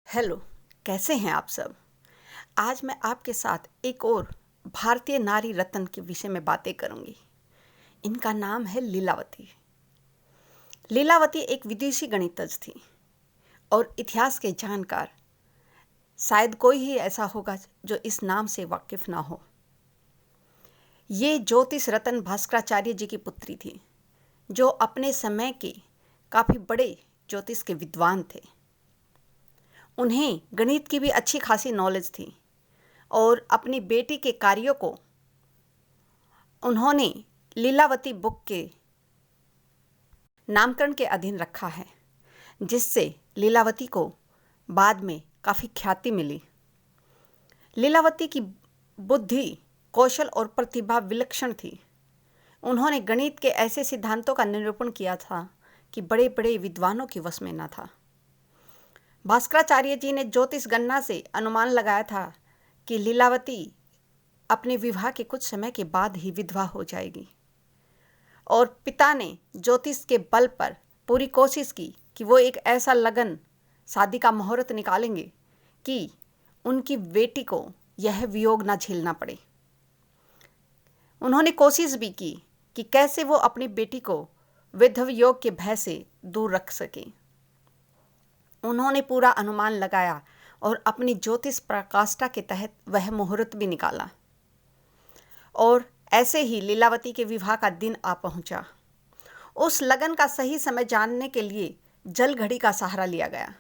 Hello, कैसे हैं आप सब। आज मैं आपके साथ एक और भारतीय नारी रत्न के विषय में बातें करूंगी। इनका नाम है लीलावती। लीलावती एक विदेशी गणितज्ञ थी और इतिहास के जानकार शायद कोई ही ऐसा होगा जो इस नाम से वाकिफ ना हो। ये ज्योतिष रत्न भास्कराचार्य जी की पुत्री थी, जो अपने समय के काफ़ी बड़े ज्योतिष के विद्वान थे। उन्हें गणित की भी अच्छी खासी नॉलेज थी और अपनी बेटी के कार्यों को उन्होंने लीलावती बुक के नामकरण के अधीन रखा है, जिससे लीलावती को बाद में काफ़ी ख्याति मिली। लीलावती की बुद्धि, कौशल और प्रतिभा विलक्षण थी। उन्होंने गणित के ऐसे सिद्धांतों का निरूपण किया था कि बड़े बड़े विद्वानों के वश में न था। भास्कराचार्य जी ने ज्योतिष गणना से अनुमान लगाया था कि लीलावती अपने विवाह के कुछ समय के बाद ही विधवा हो जाएगी, और पिता ने ज्योतिष के बल पर पूरी कोशिश की कि वो एक ऐसा लगन शादी का मुहूर्त निकालेंगे कि उनकी बेटी को यह वियोग न झेलना पड़े। उन्होंने कोशिश भी की कि कैसे वो अपनी बेटी को विधवा योग के भय से दूर रख सके। उन्होंने पूरा अनुमान लगाया और अपनी ज्योतिष प्रकाष्ठा के तहत वह मुहूर्त भी निकाला, और ऐसे ही लीलावती के विवाह का दिन आ पहुंचा। उस लगन का सही समय जानने के लिए जल घड़ी का सहारा लिया गया।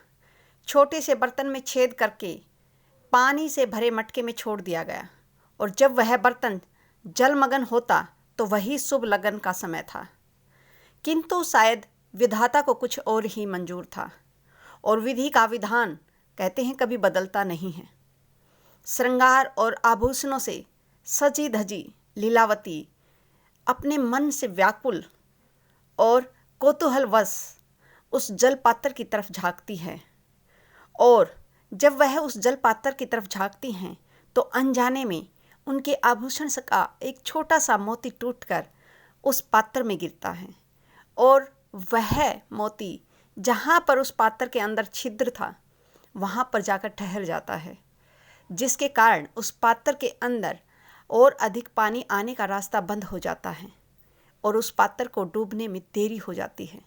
छोटे से बर्तन में छेद करके पानी से भरे मटके में छोड़ दिया गया, और जब वह बर्तन जलमग्न होता तो वही शुभ लगन का समय था। किंतु शायद विधाता को कुछ और ही मंजूर था, और विधि का विधान कहते हैं कभी बदलता नहीं है। श्रृंगार और आभूषणों से सजी धजी लीलावती अपने मन से व्याकुल और कौतूहलवश उस जलपात्र की तरफ झांकती है, और जब वह उस जलपात्र की तरफ झांकती हैं तो अनजाने में उनके आभूषण का एक छोटा सा मोती टूटकर उस पात्र में गिरता है, और वह मोती जहाँ पर उस पात्र के अंदर छिद्र था वहाँ पर जाकर ठहर जाता है, जिसके कारण उस पात्र के अंदर और अधिक पानी आने का रास्ता बंद हो जाता है और उस पात्र को डूबने में देरी हो जाती है,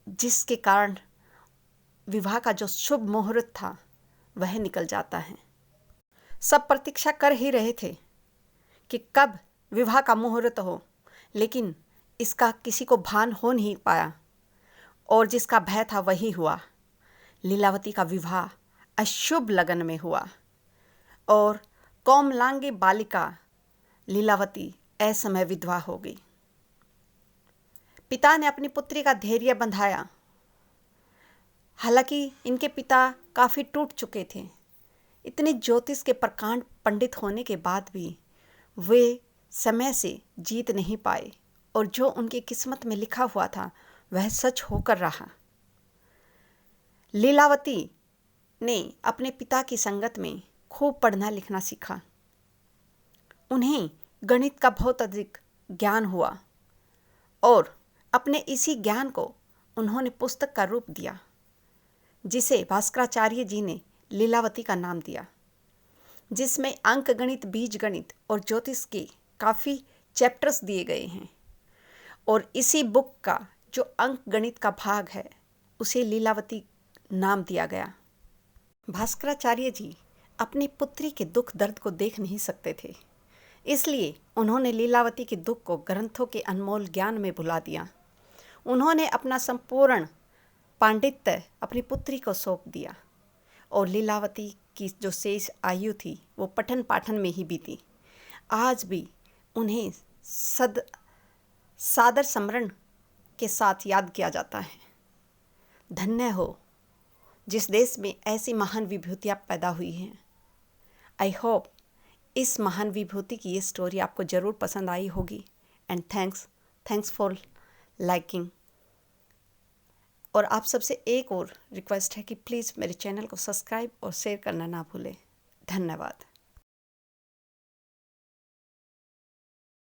जिसके कारण विवाह का जो शुभ मुहूर्त था वह निकल जाता है। सब प्रतीक्षा कर ही रहे थे कि कब विवाह का मुहूर्त हो, लेकिन इसका किसी को भान हो नहीं पाया, और जिसका भय था वही हुआ। लीलावती का विवाह अशुभ लगन में हुआ, और कोमलांगी बालिका लीलावती असमय विधवा हो गई। पिता ने अपनी पुत्री का धैर्य बंधाया। हालांकि इनके पिता काफ़ी टूट चुके थे। इतने ज्योतिष के प्रकांड पंडित होने के बाद भी वे समय से जीत नहीं पाए, और जो उनकी किस्मत में लिखा हुआ था वह सच होकर रहा। लीलावती ने अपने पिता की संगत में खूब पढ़ना लिखना सीखा। उन्हें गणित का बहुत अधिक ज्ञान हुआ, और अपने इसी ज्ञान को उन्होंने पुस्तक का रूप दिया, जिसे भास्कराचार्य जी ने लीलावती का नाम दिया, जिसमें अंक गणित, बीज गणित और ज्योतिष के काफ़ी चैप्टर्स दिए गए हैं। और इसी बुक का जो अंक गणित का भाग है उसे लीलावती नाम दिया गया। भास्कराचार्य जी अपनी पुत्री के दुख दर्द को देख नहीं सकते थे, इसलिए उन्होंने लीलावती के दुख को ग्रंथों के अनमोल ज्ञान में भुला दिया। उन्होंने अपना संपूर्ण पांडित्य अपनी पुत्री को सौंप दिया, और लीलावती की जो शेष आयु थी वो पठन पाठन में ही बीती। आज भी उन्हें सादर स्मरण के साथ याद किया जाता है। धन्य हो जिस देश में ऐसी महान विभूतियाँ पैदा हुई हैं। आई होप इस महान विभूति की ये स्टोरी आपको ज़रूर पसंद आई होगी, एंड थैंक्स फॉर लाइकिंग। और आप सबसे एक और रिक्वेस्ट है कि प्लीज़ मेरे चैनल को सब्सक्राइब और शेयर करना ना भूलें। धन्यवाद।